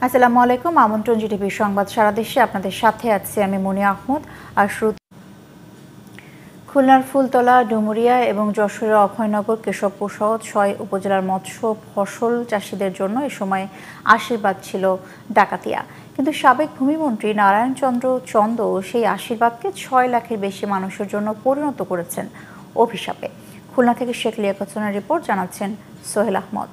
আসসালামু আলাইকুম। আমন্ত্রণ জিটিভি সংবাদ সারা দেশে আপনাদের সাথে আছি আমি মনি আহমদ। আর খুলনার ফুলতলা, ডুমুরিয়া এবং যশোরের অভয়নগর, কেশবপুর সহ ৬ উপজেলার মৎস্য ফসল চাষিদের জন্য এ সময় আশীর্বাদ ছিল ডাকাতিয়া। কিন্তু সাবেক ভূমিমন্ত্রী নারায়ণ চন্দ্র সেই আশীর্বাদকে ৬ লাখের বেশি মানুষের জন্য পরিণত করেছেন অভিশাপে। খুলনা থেকে শেখ লিয়াকতের রিপোর্ট, জানাচ্ছেন সোহেল আহমদ।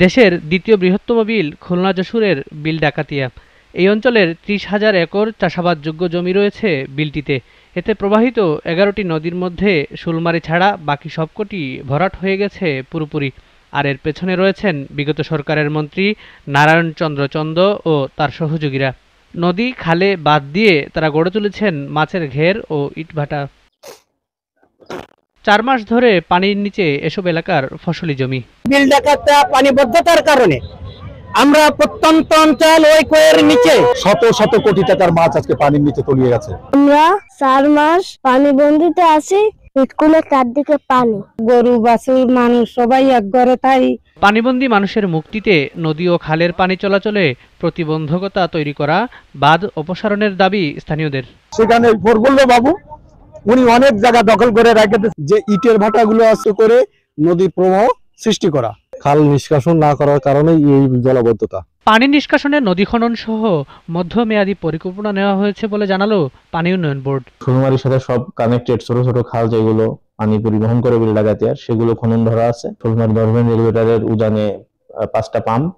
দেশের দ্বিতীয় বৃহত্তম বিল খুলনা যশোরের বিল ডাকাতিয়া। এই অঞ্চলের ৩০,০০০ একর চাষাবাদযোগ্য জমি রয়েছে বিলটিতে। এতে প্রবাহিত ১১টি নদীর মধ্যে শুলমারি ছাড়া বাকি সবকটি ভরাট হয়ে গেছে পুরোপুরি। আর এর পেছনে রয়েছেন বিগত সরকারের মন্ত্রী নারায়ণ চন্দ্র ও তার সহযোগীরা। নদী খালে বাঁধ দিয়ে তারা গড়ে তুলেছেন মাছের ঘের ও ইটভাটা। ৪ মাস ধরে পানির নিচে এসব এলাকার ফসলি জমি। বিল ডাকাতিয়া পানিবদ্ধতার কারণে আমরা প্রত্যন্ত অঞ্চল ওই কোয়ের নিচে শত শত কোটি টাকার মাছ আজকে পানির নিচে তলিয়ে গেছে। আমরা ৪ মাস পানিবন্দিতে আছি, স্কুলের চারদিকে পানি, গরু বাছুর মানুষ সবাই এক ঘরে তাই। পানিবন্দী মানুষের মুক্তিতে নদী ও খালের পানি চলাচলে প্রতিবন্ধকতা তৈরি করা, বাঁধ অপসারণের দাবি স্থানীয়দের। সেখানে ফরগুল্ল বাবু উনি অনেক জায়গা দখল করে রেখেছে, যে ইটের ভাটাগুলো আছে করে নদীর প্রবাহ সৃষ্টি করা, খাল নিষ্কাশন না করার কারণে এই জলাবদ্ধতা। পানি নিষ্কাশনের নদী খনন সহ মধ্যমেয়াদী পরিকল্পনা নেওয়া হয়েছে বলে জানালো পানি উন্নয়ন বোর্ড। ফুলমারির সাথে সব কানেক্টেড ছোট ছোট খাল যেগুলো পানি পরিবহন করে বিল ডাকাতিয়ার, সেগুলো খনন ধরা আছে। ফুলমারি গভর্নমেন্ট রেগুলেটরের উজানে 5টা পাম্প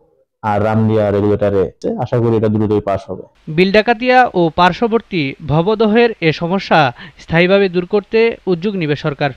আর রামলিয়া রেগুলেটরে, আশা করি এটা দ্রুতই পাস হবে। বিল ডাকাতিয়া ও পার্শ্ববর্তী ভবদহের এ সমস্যা স্থায়ীভাবে দূর করতে উদ্যোগ নেবে সরকার।